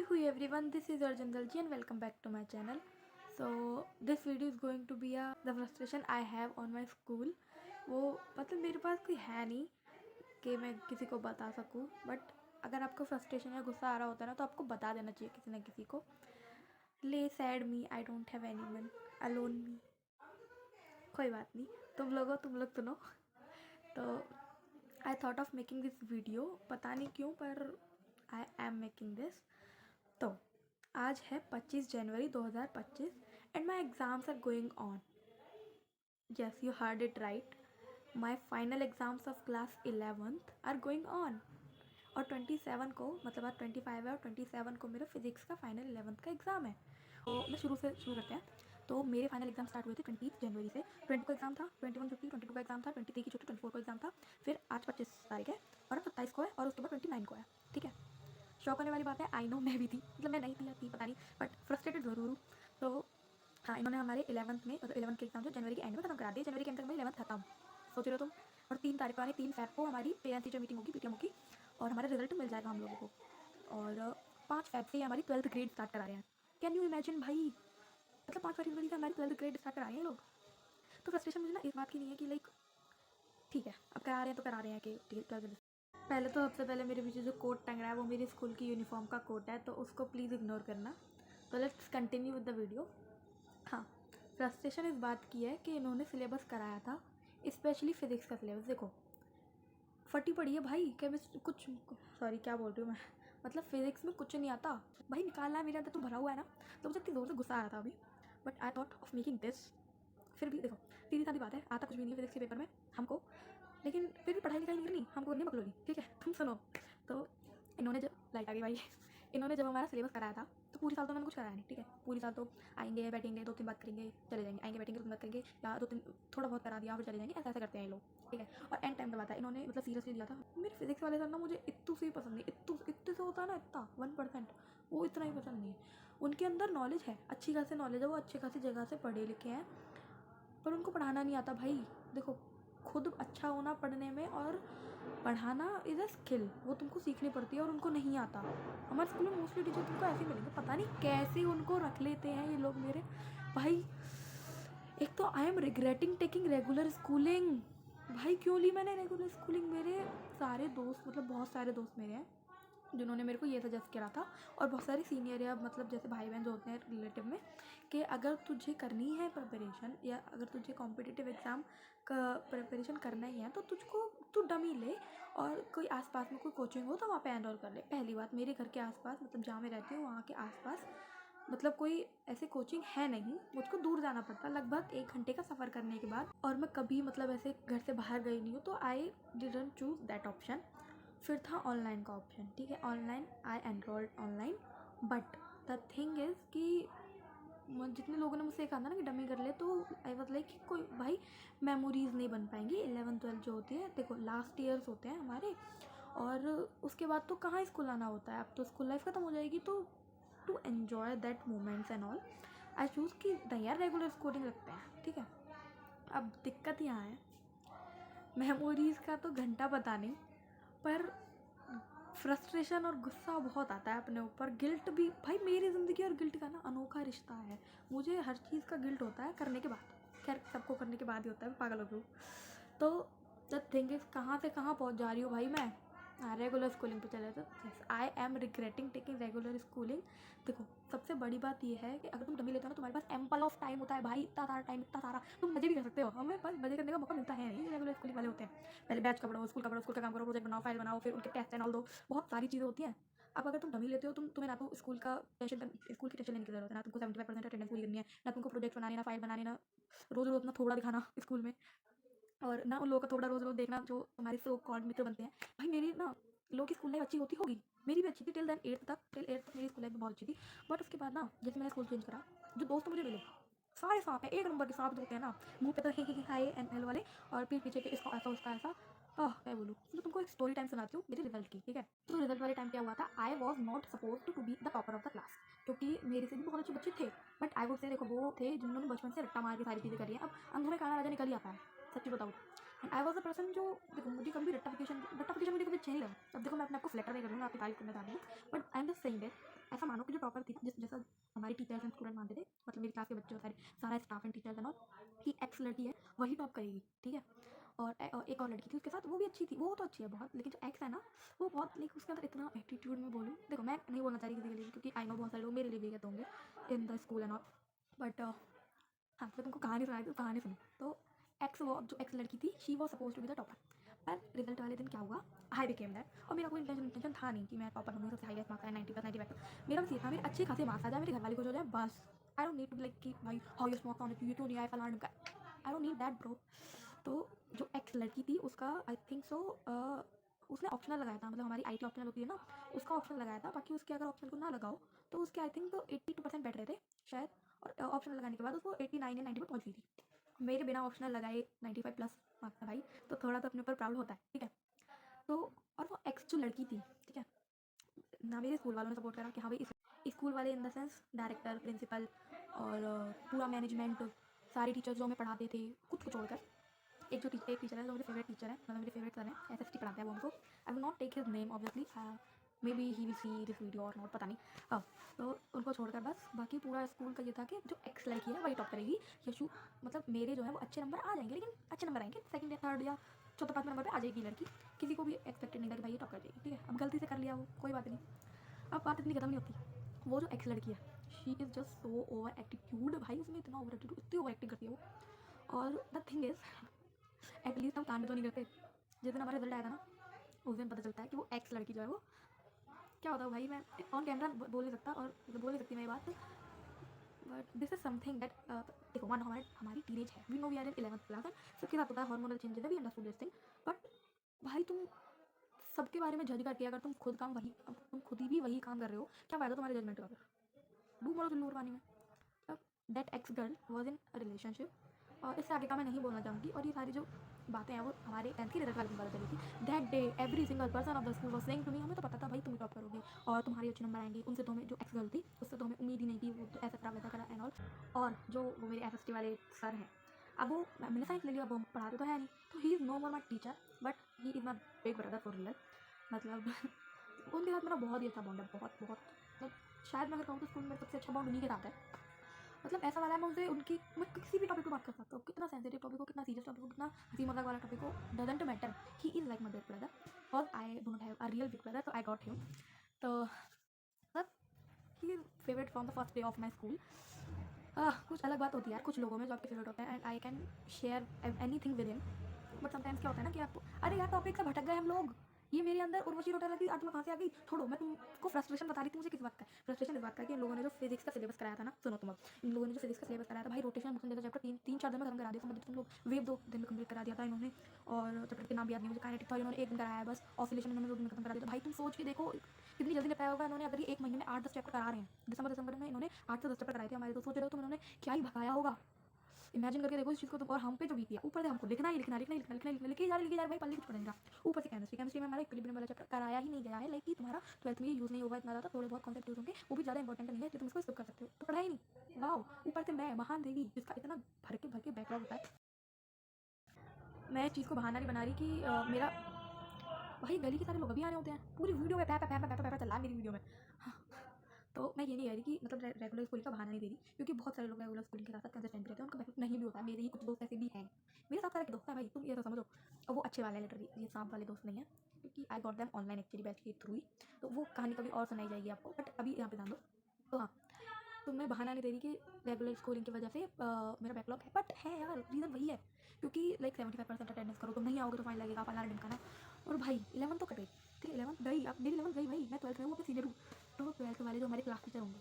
Hey everyone, this is Arjun Dalji and welcome back to my channel. So this video is going to be the frustration I have on my school. वो मतलब मेरे पास कोई है नहीं कि मैं किसी को बता सकूं, बट अगर आपको फ्रस्ट्रेशन या गुस्सा आ रहा होता है ना तो आपको बता देना चाहिए किसी ना किसी को. ले said me, I don't have anyone, alone me. कोई बात नहीं, तुम लोग सुनो. तो I thought of making this video, पता नहीं क्यों पर आई एम मेकिंग दिस. तो आज है 25 जनवरी 2025 and my exams are going on. Yes, you heard it right. My final exams of class 11th are going on. और 27 को, मतलब आज 25 है और 27 को मेरा फिजिक्स का फाइनल 11th का एग्ज़ाम है. तो मैं शुरू करते हैं. तो मेरे फाइनल एग्जाम स्टार्ट हुए थे 20 जनवरी से. 20 को एग्जाम था, 21 छुट्टी, 22 का एग्जाम था, 23 की छुट्टी, 24 को एग्जाम था. फिर आज 25 तारीख है और 27 को है और उसके बाद 29 को है. ठीक है, शौक होने वाली बात है. आई नो, मैं भी थी, मतलब मैं नहीं थी पता नहीं, बट फ्रस्ट्रेटेड ज़रूर हूँ. तो हाँ, इन्होंने हमारे 11th में, मतलब 11th के एग्जाम जो जनवरी के एंड में खत्म करा दिए. जनवरी के एंड तक हमारी 11th खत्म, सोच रहे हो तुम. और 3 तारीख को यानी 3 फैब को हमारी पेरेंट्स टीचर मीटिंग होगी, पीटीएम होगी, और हमारा रिजल्ट मिल जाएगा हम लोगों को. और 5 फैब से हमारी 12th ग्रेड स्टार्ट करा रहे हैं. कैन यू इमेजिन भाई, मतलब 5 फरवरी से हमारी 12th ग्रेड स्टार्ट करा रहे हैं लोग. तो फ्रस्ट्रेशन मुझे ना इस बात की नहीं है कि लाइक ठीक है अब करा रहे हैं तो करा रहे हैं कि 12th. पहले तो सबसे पहले मेरे पीछे जो कोट टंग रहा है वो मेरी स्कूल की यूनिफॉर्म का कोट है, तो उसको प्लीज़ इग्नोर करना. तो let's continue with the video. हाँ, फ्रस्ट्रेशन इस बात की है कि इन्होंने सिलेबस कराया था, स्पेशली फिज़िक्स का सिलेबस. देखो फटी पड़ी है भाई, केमिस्ट्री कुछ, सॉरी क्या बोल रही हूँ मैं, मतलब फिज़िक्स में कुछ नहीं आता भाई. निकालना है मेरे अंदर तो भरा हुआ है ना. तो मुझे इतनी ज़ोर से गुस्सा आया था अभी, but I thought of making this. फिर भी देखो, सीधी सादी बात है, आता कुछ भी नहीं है फिज़िक्स के पेपर में हमको, लेकिन फिर भी पढ़ाई लिखाई नहीं करनी, हमको करनी बकलोली. ठीक है, तुम सुनो. तो इन्होंने जब लाइट आ गई भाई इन्होंने जब हमारा सिलेबस कराया था तो पूरी साल तो उन्होंने कुछ कराया नहीं. ठीक है, पूरी साल तो आएंगे बैठेंगे 2-3 बात करेंगे चले जाएंगे, आएंगे बैठेंगे 2-3 बात करेंगे, या 2-3 थोड़ा बहुत करा दिया फिर चले जाएंगे, ऐसा ऐसा करते हैं ये लोग. ठीक है, और एंड टाइम करवाता है इन्होंने, मतलब सीरियसली लिया था. मेरे फिजिक्स वाले सर ना मुझे इतू से ही पसंद नहीं. इतने से होता है ना, इतना 1%, वो इतना ही पसंद नहीं है. उनके अंदर नॉलेज है, अच्छी खासी नॉलेज है, वो अच्छी खासी जगह से पढ़े लिखे हैं, पर उनको पढ़ाना नहीं आता भाई. देखो, खुद अच्छा होना पढ़ने में और पढ़ाना इज़ अ स्किल, वो तुमको सीखनी पड़ती है और उनको नहीं आता. हमारे स्कूल में मोस्टली टीचर तुमको ऐसे मिलेंगे, पता नहीं कैसे उनको रख लेते हैं ये लोग मेरे भाई. एक तो I am regretting taking regular schooling. भाई क्यों ली मैंने रेगुलर स्कूलिंग. मेरे सारे दोस्त, मतलब बहुत सारे दोस्त मेरे हैं जिन्होंने मेरे को ये सजेस्ट करा था, और बहुत सारे सीनियर या मतलब जैसे भाई बहन जो होते हैं रिलेटिव में, कि अगर तुझे करनी है प्रिपरेशन या अगर तुझे कॉम्पिटिटिव एग्ज़ाम का प्रिपरेशन करना ही है तो तू डमी ले और कोई आसपास में कोई कोचिंग हो तो वहाँ पे एनरोल कर ले. पहली बात, मेरे घर के आसपास, मतलब जहाँ मैं रहती हूँ वहाँ के आसपास मतलब कोई ऐसे कोचिंग है नहीं, मुझको दूर जाना पड़ता लगभग 1 घंटे का सफ़र करने के बाद, और मैं कभी मतलब ऐसे घर से बाहर गई नहीं हूँ, तो I didn't choose that option. फिर था ऑनलाइन का ऑप्शन. ठीक है, online I enrolled online, but the thing is कि जितने लोगों ने मुझसे कहा था ना कि डमी कर ले, तो आई वाज लाइक कि कोई भाई मेमोरीज़ नहीं बन पाएंगी. 11th-12th जो होती है, देखो लास्ट ईयर्स होते हैं हमारे, और उसके बाद तो कहाँ स्कूल आना होता है, अब तो स्कूल लाइफ ख़त्म हो जाएगी. तो to enjoy that moments and all I choose कि नहीं यार रेगुलर स्कूलिंग रखते हैं. ठीक है, अब दिक्कत यहाँ है, मेमोरीज़ का तो घंटा पता नहीं, पर फ्रस्ट्रेशन और गुस्सा बहुत आता है अपने ऊपर. गिल्ट भी भाई, मेरी ज़िंदगी और गिल्ट का ना अनोखा रिश्ता है. मुझे हर चीज़ का गिल्ट होता है करने के बाद, खैर सबको करने के बाद ही होता है, पागल हो गई. तो द थिंग इज़, कहाँ से कहाँ पहुँच जा रही हूँ भाई मैं. रेगुलर स्कूलिंग पे चले तो I am regretting taking regular schooling. देखो सबसे बड़ी बात यह है कि अगर तुम डमी लेते हो ना, तुम्हारे पास एम्पल ऑफ टाइम होता है भाई, इतना सारा टाइम, इतना सारा तुम मजे भी कर सकते हो. हमें पास मजे करने का मौका मिलता है नहीं, रेगुलर स्कूलिंग वाले होते हैं. पहले बैच का पढ़ो, स्कूल का पढ़ो, स्कूल का काम करो, प्रोजेक्ट बनाओ, फाइल बनाओ, फिर उनके टेस्ट एंड ऑल दो, बहुत सारी चीज़ें होती हैं. अब अगर तुम डमी लेते हो, तुम्हें ना तो स्कूल की टेंशन लेने की जरूरत है, ना तुमको 75% अटेंडेंस पूरी करनी है, ना तुमको प्रोजेक्ट बनाने, ना फाइल बनाने, ना रोज़ रोज़ अपना थोड़ा दिखाना स्कूल में, और ना उन लोगों का थोड़ा रोज़ रोज़ देखना जो हमारे सो कॉल्ड मित्र बनते हैं. भाई मेरी ना लोगों की स्कूल लाइफ अच्छी होती होगी, मेरी भी अच्छी थी टिल 8th तक मेरी स्कूल लाइफ बहुत अच्छी थी. बट उसके बाद ना जैसे मैंने स्कूल चेंज करा, जो दोस्त मुझे मिले सारे सांप हैं, एक नंबर के सांप होते हैं ना, मुंह पे तो हे हाय एंड हेल वाले, और पीठ पीछे के इसका ऐसा उसका ऐसा. मैं बोलूँ तो तुमको एक स्टोरी टाइम सुनाती हूँ मेरे रिजल्ट की. ठीक है, तो रिजल्ट वाले टाइम क्या हुआ था, I was not suppose to be the topper of the class, क्योंकि मेरे से भी बहुत अच्छे बच्चे थे, बट आई वुड से देखो वो थे जिन्होंने बचपन से रट्टा मार के सारी चीज़ें करी है. अब अंधों में काला राजा निकल ही आता है, सच्ची बताऊँ. And I was a person जो, देखो मुझे कभी रट्टाफिकेशन मुझे कभी अच्छे नहीं लगा. अब देखो मैं अपने आपको फ्लैटर नहीं करूँगा, आपकी तारीफ करना चाह रही हूँ, but I am just saying that ऐसा मानो कि जो टॉपर थी जैसा हमारी टीचर्स एंड स्टूडेंट मानते थे, मतलब मेरी क्लास के बच्चे सारे सारा staff and teachers and all, कि एक्स लड़की है वही टॉप करेगी, ठीक है। और एक और लड़की थी उसके साथ, वो भी अच्छी थी, वो तो अच्छी है बहुत, लेकिन जो एक्स है ना वो बहुत, लाइक उसके अंदर इतना एटीट्यूड में बोलूँ, देखो मैं नहीं बोलना चाह रही किसी के लिए, क्योंकि आई नो बहुत सारे लोग मेरे लिए भी कहते होंगे in the school and all, but हाँ मैं तुमको कहानी सुनाई, तो कहानी सुनो। तो एक्स, वो जो एक्स लड़की थी, she was suppose to be the topper, पर रिजल्ट वाले दिन क्या हुआ, आई बिकेम दैट। और मेरा कोई इंटेंशन था नहीं कि मैं टॉपर बनूँ, सबसे हाईएस्ट मार्क्स आए 90+95। मेरा बस ये था मेरे अच्छे खासे मार्क्स आ जाए, मेरे घर वाले खुश हो जाए, बस। I don't need to like कि भाई हाईएस्ट मार्क्स आने चाहिए, क्यों नहीं आए फलाना का, आई डोंट नीड दैट ब्रो। तो जो एक्स लड़की थी उसका आई थिंक सो उसने ऑप्शनल लगाया था, मतलब हमारी आईटी ऑप्शनल होती है ना, उसका ऑप्शनल लगाया था, बाकी उसके अगर ऑप्शनल को ना लगाओ तो उसके आई थिंक 82% बैठ रहे थे शायद, और ऑप्शनल लगाने के बाद उसको 89 या 90 पर पहुँच गई थी। मेरे बिना ऑप्शनल लगाए 95+ मार्क्स था भाई, तो थोड़ा तो अपने ऊपर प्राउड होता है, ठीक है। तो और वो एक्स जो लड़की थी, ठीक है, ना मेरे स्कूल वालों ने सपोर्ट करा कि हाँ भाई, स्कूल वाले in the sense director, principal और पूरा मैनेजमेंट, सारे टीचर्स जो हमें पढ़ाते थे खुद को छोड़कर, एक टीचर है जो मेरे फेवरेट टीचर है, मतलब मेरे फेवरेट सर हैं, एसएसटी पढ़ाते हैं वो हमको। I will not take his name obviously, may be he will see this video और नॉट, पता नहीं। हाँ, तो उनको छोड़कर बस बाकी पूरा स्कूल का ये था कि जो एक्स लड़की है वही टॉप करेगी। यशु, मतलब मेरे जो है वो अच्छे नंबर आ जाएंगे, लेकिन अच्छे नंबर आएंगे, सेकंड या थर्ड या चौथा पाँचवें नंबर पे आ जाएगी लड़की। किसी को भी एक्सपेक्टेड नहीं था कि भाई ये टॉप कर जाएगी, ठीक है। अब गलती से कर लिया वो, कोई बात नहीं। अब बात इतनी खत्म नहीं होती। वो जो एक्स लड़की है, she is just so over attitude, भाई उसमें इतना ओवर एटीट्यूड, इतनी ओवर एक्टिंग करती है वो। और द थिंग इज़, एटलीस्ट हम कांड तो नहीं करते। जिस दिन हमारा रिजल्ट आएगा ना, उस दिन पता चलता है कि वो एक्स लड़की जो है वो क्या होता है भाई। मैं ऑन कैमरा बोल नहीं सकता, और बोल नहीं सकती मैं ये बात, but this is something that, देखो वन हमारी टीनेज है, we know we are in 11th class, सबके साथ होता है हार्मोनल चेंजेस है, we understood this thing. But भाई तुम सबके बारे में जज करके अगर तुम खुद काम वही, तुम खुद ही भी वही काम कर रहे हो, क्या फ़ायदा तुम्हारे जजमेंट का? फिर डूब मरो चुल्लू पानी में। अब that x girl was in relationship, और इससे आगे का मैं नहीं बोलना चाहूँगी। और ये सारी जो बातें हैं वो हमारे 10th की रिजल्ट वाले दिन पता चली थी। That day every single person of the school was saying to me, हमें तो पता था भाई तुम ही टॉप करोगे और तुम्हारी अच्छे नंबर आएंगे। उनसे तो हमें, जो एक्स गर्ल थी उससे तो हमें उम्मीद ही नहीं थी, वो तो ऐसा करा वैसा करा एंड ऑल। और जो वो मेरे एसएसटी वाले सर हैं, अब वो, मैंने साइंस ले लिया, अब वो पढ़ाते तो है नहीं, तो he is no more my teacher, but he is my big brother for real. मतलब उनके साथ मेरा बहुत ही अच्छा बॉन्ड है, बहुत बहुत, मतलब शायद मैं अगर कहूँ तो स्कूल में सबसे अच्छा बॉन्ड उन्हीं के साथ है। मतलब ऐसा वाला है, मैं उनसे उनकी, मैं किसी भी टॉपिक पे बात कर सकता हूँ, कितना सेंसिटिव टॉपिक हो, कितना सीरियस टॉपिक हो, कितना हंसी मजाक वाला टॉपिक हो, doesn't matter. He is like my big brother, और I don't have a real big brother, तो आई गॉट हिम। तो मतलब he is favourite from the first day of my school. कुछ अलग बात होती है यार, कुछ लोगों में जो आपके फेवरेट होते हैं, and I can share any thing with him. But sometimes क्या होता है ना कि आपको, अरे यार टॉपिक से भटक गए हम लोग, ये मेरे अंदर उर्वशी रोटा लगी, आज मैं कहाँ से आ गई, छोड़ो। मैं तुमको फ्रस्ट्रेशन बता रही थी, मुझे किस बात का फ्रस्ट्रेशन, इस बात का कि इन लोगों ने जो फिजिक्स का सिलेबस कराया था ना, सुनो तुम, अब इन लोगों ने जो फिजिक्स का सिलेबस कराया था भाई, रोटेशन मोशन जैसा चैप्टर 3-4 दिन में खत्म करा दिया, समझ तुम लोग। वेव 2 दिन में कंप्लीट करा दिया था इन्होंने, और चैप्टर के नाम भी याद नहीं मुझे, काइनेटिक था इन्होंने 1 दिन कराया है बस, ऑसिलेशन इन्होंने 2 दिन में खत्म करा दिया था। भाई तुम सोच के देखो कितनी जल्दी निपटाया होगा इन्होंने, अगर ये 1 महीने में 8-10 चैप्टर करा रहे हैं। दिसंबर में इन्होंने 8 से 10 चैप्टर कराए थे हमारे, तो सोच रहे हो तुम इन्होंने क्या ही भगाया होगा, इमेजिन करके देखो इस चीज़ को तुम। और हम पे जो बीती है, ऊपर से हमको लिखना ही लिखना, लिखे जा रहे भाई, पल्ले कुछ पड़ेगा। ऊपर से केमिस्ट्री में हमारा इक्विलिब्रियम वाला चैप्टर कराया ही नहीं गया है, लाइक कि तुम्हारा 12th में यूज़ नहीं होगा इतना ज़्यादा, थोड़े बहुत कॉन्सेप्ट यूज़ होंगे, वो भी ज़्यादा इंपॉर्टेंट नहीं है कि तुम इसको स्किप कर सकते हो, तो पढ़ा ही नहीं। वाओ, ऊपर से मैं महान देवी जिसका इतना भर के बैकलॉग होता है, मैं इस चीज़ को बहाना नहीं बना रही कि मेरा भाई गली के सारे लोग अभी आ रहे होते हैं, पूरी वीडियो में पैपा चल रहा है मेरी वीडियो में। हाँ, तो मैं ये नहीं कह रही कि मतलब रेगुलर स्कूलिंग का बहाना नहीं दे रही, क्योंकि बहुत सारे लोग रेगुलर स्कूलिंग के साथ कंसिस्टेंट रहते हैं, उनका बैकअप नहीं भी होता है। मेरे ही कुछ दोस्त ऐसे भी हैं, मेरे साथ सारे दोस्त हैं भाई, तुम ये तो समझो। और वो अच्छे वाले लिटरली, ये सांप वाले दोस्त नहीं है, क्योंकि I got them online actually, batch के थ्रू ही। तो वो कहानी कभी और सुनाई जाएगी आपको, बट अभी यहाँ पे ध्यान दो। तो हाँ, तो मैं बहाना नहीं दे रही कि रेगुलर स्कूलिंग की वजह से मेरा बैकलॉग है, बट है यार, रीज़न वही है क्योंकि लाइक 75% अटेंडेंस करो, तुम नहीं आओगे तो फाइन लगेगा, फलाना ढिमकाना। और भाई 11th तो कटे, ठीक है 11th गई, अब मेरी 11th गई भाई, मैं 12th में हूँ, अपने सीनियर हूँ। तो 12th वाले जो हमारे क्लास टीचर होंगे,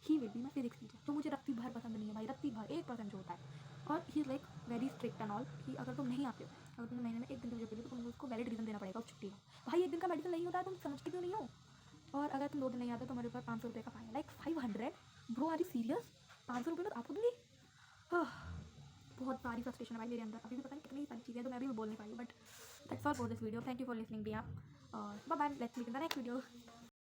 he will be my physics teacher, जो मुझे रत्ती भर पसंद नहीं है भाई, रत्ती भर 1% जो होता है। और ही is like very strict and all, कि अगर तुम नहीं आते हो, अगर तुमने महीने में 1 दिन की छुट्टी ली तो तुमको उसको वैलिड रीज़न देना पड़ेगा उस छुट्टी का। भाई 1 दिन का मेडिकल नहीं होता है, तुम समझते क्यों नहीं हो? और अगर तुम 2 दिन नहीं आते तो तुम्हारे ऊपर 500 रुपये का fine, like 500 bro, are you serious? 500 रुपये में आपको दूंगी? बहुत सारी फ्रस्ट्रेशन है भाई मेरे अंदर, अभी भी पता नहीं कितनी सारी चीज़ें तो मैं अभी भी बोल नहीं पाई, but that's all for this video, thank you for listening भैया, और bye bye, let's meet in the next video.